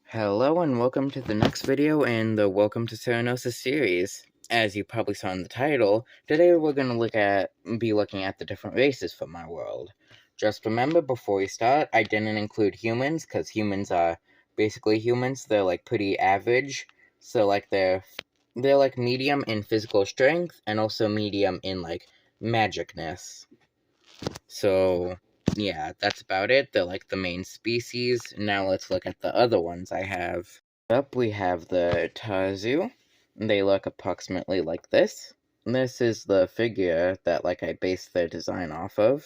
Hello and welcome to the next video in the Welcome to Serinosis series. As you probably saw in the title, today we're going to be looking at the different races from our world. Just remember, before we start, I didn't include humans, because humans are basically humans. They're like pretty average, so like they're like medium in physical strength, and also medium in like magicness. So, yeah, that's about it. They're like the main species. Now let's look at the other ones I have. Up we have the Tarzu. They look approximately like this. This is the figure that like I based their design off of.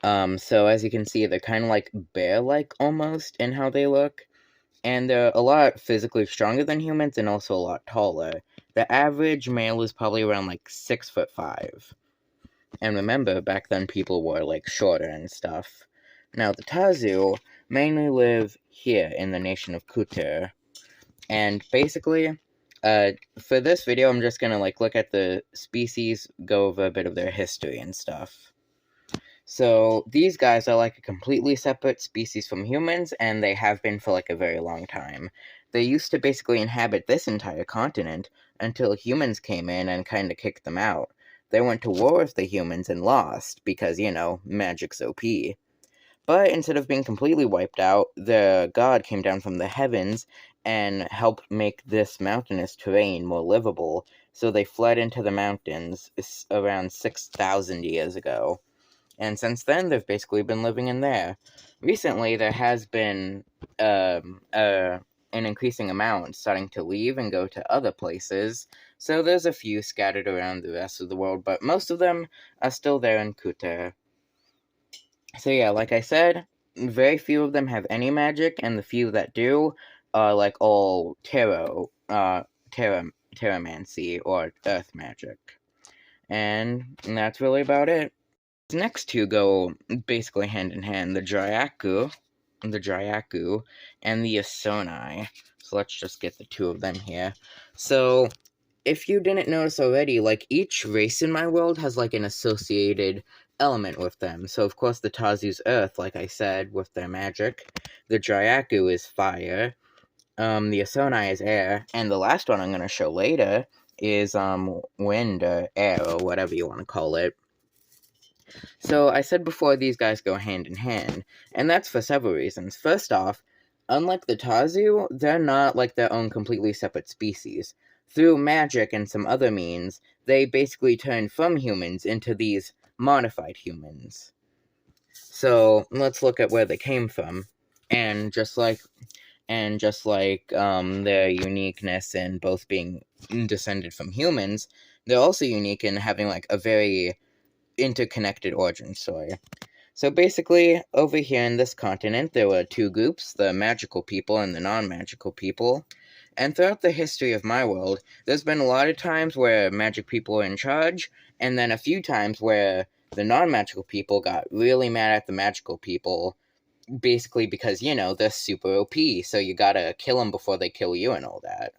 So as you can see, they're kind of like bear-like almost in how they look. And they're a lot physically stronger than humans and also a lot taller. The average male is probably around like 6'5". And remember, back then people were like shorter and stuff. Now the Tazu mainly live here in the nation of Kuter. And basically, for this video, I'm just gonna like look at the species, go over a bit of their history and stuff. So these guys are like a completely separate species from humans, and they have been for like a very long time. They used to basically inhabit this entire continent until humans came in and kind of kicked them out. They went to war with the humans and lost because, you know, magic's OP. But instead of being completely wiped out, the god came down from the heavens and helped make this mountainous terrain more livable, so they fled into the mountains around 6,000 years ago. And since then, they've basically been living in there. Recently, there has been an increasing amount starting to leave and go to other places, so there's a few scattered around the rest of the world, but most of them are still there in Kuta. So yeah, like I said, very few of them have any magic, and the few that do are like all terramancy, or earth magic. And that's really about it. The next two go basically hand in hand, the Dryaku, and the Asoni. So let's just get the two of them here. So, if you didn't notice already, like, each race in my world has, like, an associated element with them. So, of course, the Tazu's earth, like I said, with their magic. The Dryaku is fire. The Asoni is air. And the last one I'm going to show later is, wind, or air, or whatever you want to call it. So, I said before, these guys go hand in hand, and that's for several reasons. First off, unlike the Tazu, they're not like their own completely separate species. Through magic and some other means, they basically turn from humans into these modified humans. So, let's look at where they came from. And just like their uniqueness in both being descended from humans, they're also unique in having like a very interconnected origin story. So basically, over here in this continent, there were two groups, the magical people and the non-magical people. And throughout the history of my world, there's been a lot of times where magic people were in charge, and then a few times where the non-magical people got really mad at the magical people, basically because, you know, they're super OP, so you gotta kill them before they kill you and all that.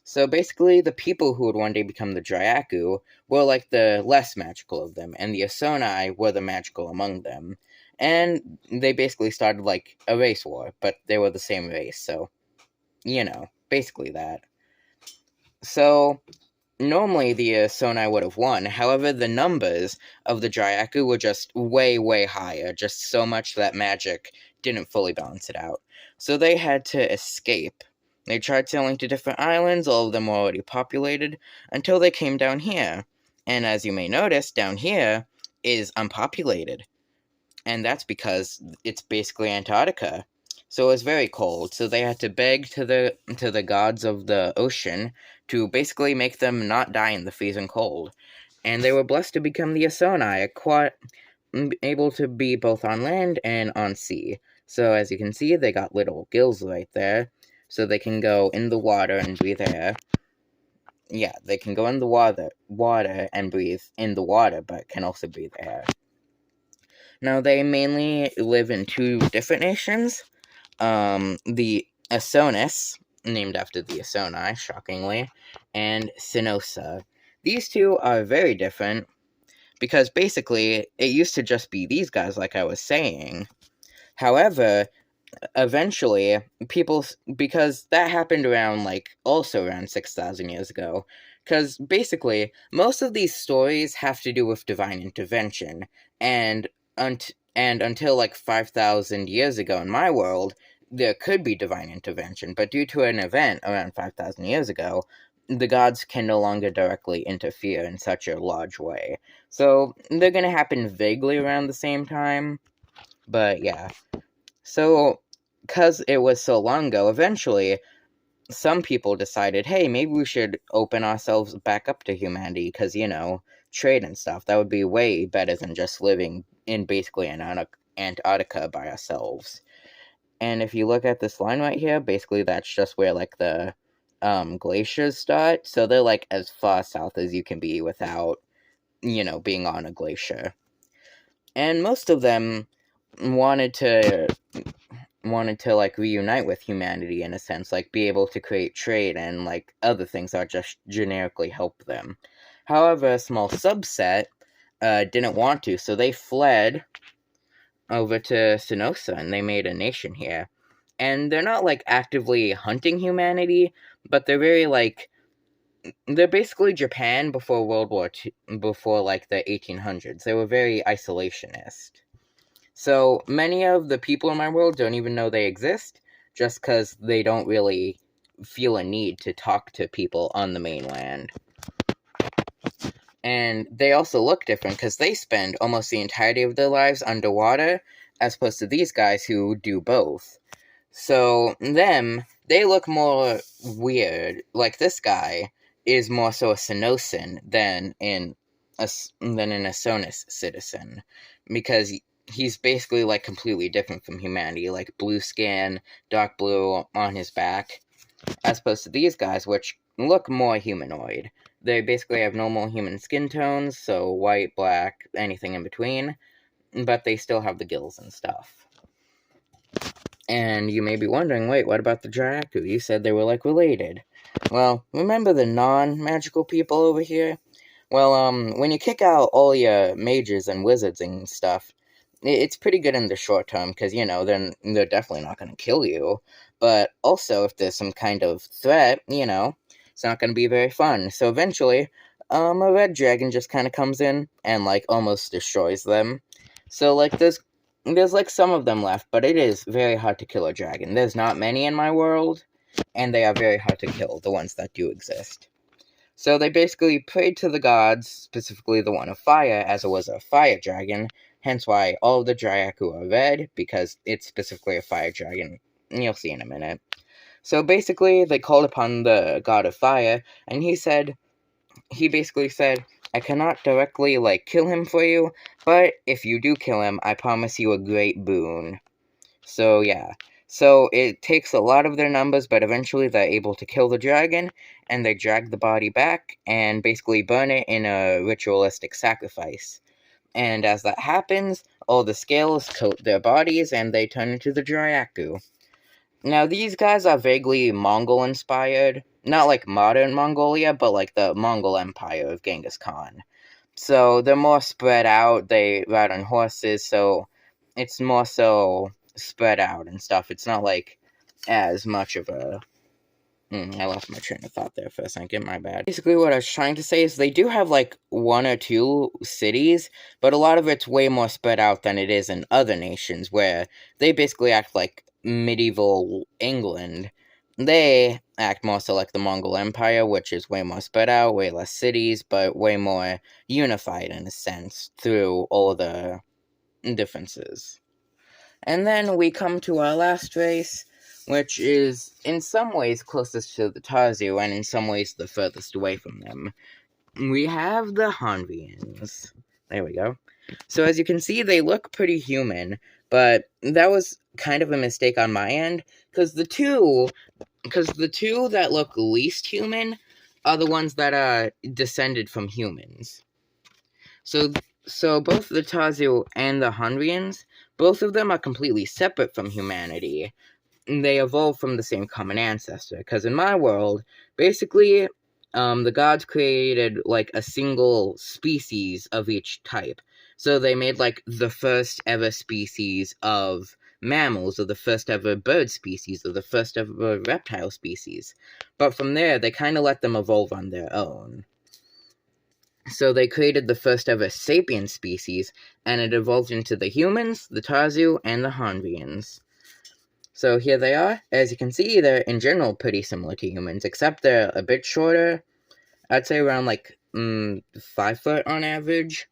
So basically, the people who would one day become the Dryaku were like the less magical of them, and the Asoni were the magical among them. And they basically started like a race war, but they were the same race, so, you know, basically that. So, normally the Asoni would have won, however, the numbers of the Dryaku were just way, way higher, just so much that magic didn't fully balance it out. So they had to escape. They tried sailing to different islands, all of them were already populated, until they came down here. And as you may notice, down here is unpopulated. And that's because it's basically Antarctica. So it was very cold, so they had to beg to the gods of the ocean to basically make them not die in the freezing cold. And they were blessed to become the Asoni, able to be both on land and on sea. So as you can see, they got little gills right there, so they can go in the water and breathe air. Yeah, they can go in the water and breathe in the water, but can also breathe air. Now, they mainly live in two different nations. The Serinosis, named after the Asoni, shockingly, and Serinosis. These two are very different, because basically, it used to just be these guys, like I was saying. However, eventually, because that happened around, also around 6,000 years ago. Because basically, most of these stories have to do with divine intervention, and, and until 5,000 years ago in my world, there could be divine intervention, but due to an event around 5,000 years ago, the gods can no longer directly interfere in such a large way. So, they're gonna happen vaguely around the same time, but yeah. So, because it was so long ago, eventually, some people decided, hey, maybe we should open ourselves back up to humanity, because, trade and stuff. That would be way better than just living in basically Antarctica by ourselves. And if you look at this line right here, basically that's just where, the glaciers start. So they're, as far south as you can be without, being on a glacier. And most of them wanted to reunite with humanity in a sense, be able to create trade and other things that just generically help them. However, a small subset didn't want to, so they fled over to Serinosis and they made a nation here. And they're not actively hunting humanity, but they're very they're basically Japan before World War II, before the 1800s. They were very isolationist. So many of the people in my world don't even know they exist, just because they don't really feel a need to talk to people on the mainland. And they also look different because they spend almost the entirety of their lives underwater, as opposed to these guys who do both. So they look more weird. Like this guy is more so a Senosin than an Asonis citizen, because he's basically completely different from humanity, blue skin, dark blue on his back, as opposed to these guys, which look more humanoid. They basically have normal human skin tones, so white, black, anything in between, but they still have the gills and stuff. And you may be wondering, wait, what about the Dryaku? You said they were, related. Well, remember the non-magical people over here? Well, when you kick out all your mages and wizards and stuff, it's pretty good in the short term, because, they're definitely not going to kill you. But also, if there's some kind of threat, it's not going to be very fun. So eventually, a red dragon just kind of comes in and, almost destroys them. So, there's some of them left, but it is very hard to kill a dragon. There's not many in my world, and they are very hard to kill, the ones that do exist. So they basically prayed to the gods, specifically the one of fire, as it was a fire dragon, hence why all of the Dryaku are red, because it's specifically a fire dragon. You'll see in a minute. So basically, they called upon the god of fire, and he basically said, I cannot directly, kill him for you, but if you do kill him, I promise you a great boon. So, yeah. So, it takes a lot of their numbers, but eventually they're able to kill the dragon, and they drag the body back, and basically burn it in a ritualistic sacrifice. And as that happens, all the scales coat their bodies, and they turn into the Dryaku. Now, these guys are vaguely Mongol-inspired. Not modern Mongolia, but the Mongol Empire of Genghis Khan. So, they're more spread out, they ride on horses, so it's more so spread out and stuff. It's not, as much of a... I lost my train of thought there for a second, my bad. Basically, what I was trying to say is they do have, one or two cities, but a lot of it's way more spread out than it is in other nations, where they basically act like medieval England. They act more so like the Mongol Empire, which is way more spread out, way less cities, but way more unified in a sense through all the differences. And then we come to our last race, which is in some ways closest to the Tarzu and in some ways the furthest away from them. We have the Hanvians. There we go. So as you can see, they look pretty human, but that was kind of a mistake on my end, because the two that look least human are the ones that are descended from humans. So both the Tarzu and the Hanvians, both of them are completely separate from humanity. They evolved from the same common ancestor, because in my world, basically, the gods created, a single species of each type. So they made, the first ever species of mammals, or the first ever bird species, or the first ever reptile species. But from there, they kind of let them evolve on their own. So they created the first ever sapient species, and it evolved into the humans, the Tarzu, and the Honvians. So here they are. As you can see, they're in general pretty similar to humans, except they're a bit shorter. I'd say around like 5 foot on average.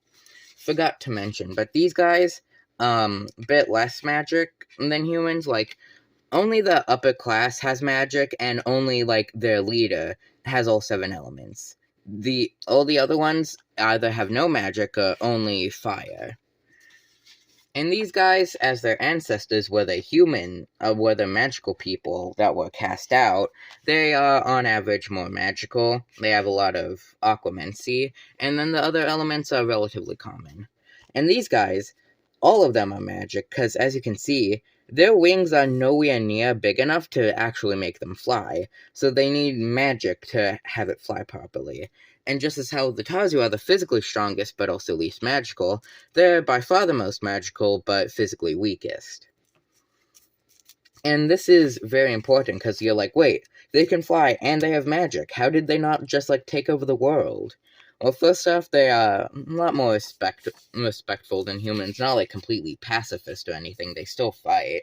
Forgot to mention, but these guys, a bit less magic than humans. Like, only the upper class has magic, and only like their leader has all 7 elements. All the other ones either have no magic or only fire. And these guys, as their ancestors, were the magical people that were cast out. They are, on average, more magical. They have a lot of aquamancy, and then the other elements are relatively common. And these guys, all of them are magic, because as you can see, their wings are nowhere near big enough to actually make them fly, so they need magic to have it fly properly. And just as how the Tarzu are the physically strongest but also least magical, they're by far the most magical but physically weakest. And this is very important because you're like, wait, they can fly and they have magic. How did they not just like take over the world? Well, first off, they are a lot more respectful than humans. Not like completely pacifist or anything. They still fight,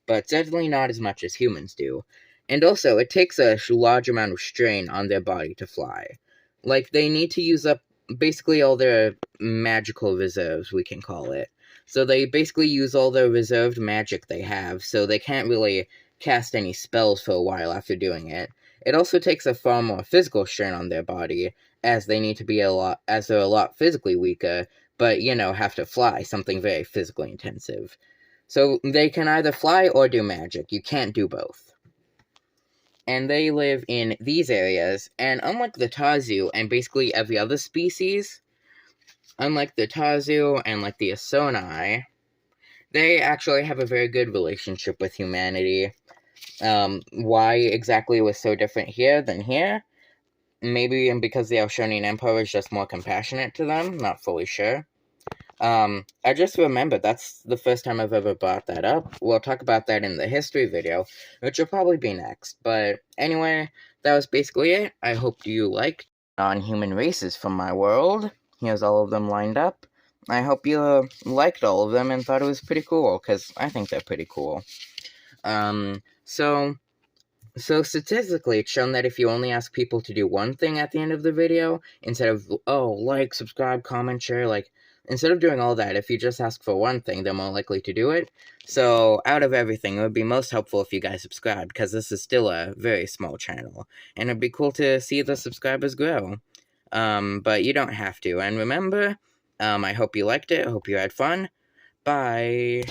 but certainly not as much as humans do. And also, it takes a large amount of strain on their body to fly. Like, they need to use up basically all their magical reserves, we can call it. So they basically use all the reserved magic they have, so they can't really cast any spells for a while after doing it. It also takes a far more physical strain on their body, as they're a lot physically weaker, but, have to fly, something very physically intensive. So they can either fly or do magic. You can't do both. And they live in these areas, and unlike the Tarzu and basically every other species, unlike the Tarzu and like the Asonai, they actually have a very good relationship with humanity. Why exactly it was so different here than here? Maybe because the Aushonian Empire is just more compassionate to them, not fully sure. I just remembered that's the first time I've ever brought that up. We'll talk about that in the history video, which will probably be next. But anyway, that was basically it. I hope you liked non-human races from my world. Here's all of them lined up. I hope you liked all of them and thought it was pretty cool, because I think they're pretty cool. So statistically, it's shown that if you only ask people to do one thing at the end of the video, instead of, like, subscribe, comment, share, instead of doing all that, if you just ask for one thing, they're more likely to do it. So, out of everything, it would be most helpful if you guys subscribed, because this is still a very small channel, and it'd be cool to see the subscribers grow. But you don't have to, and remember, I hope you liked it, I hope you had fun. Bye!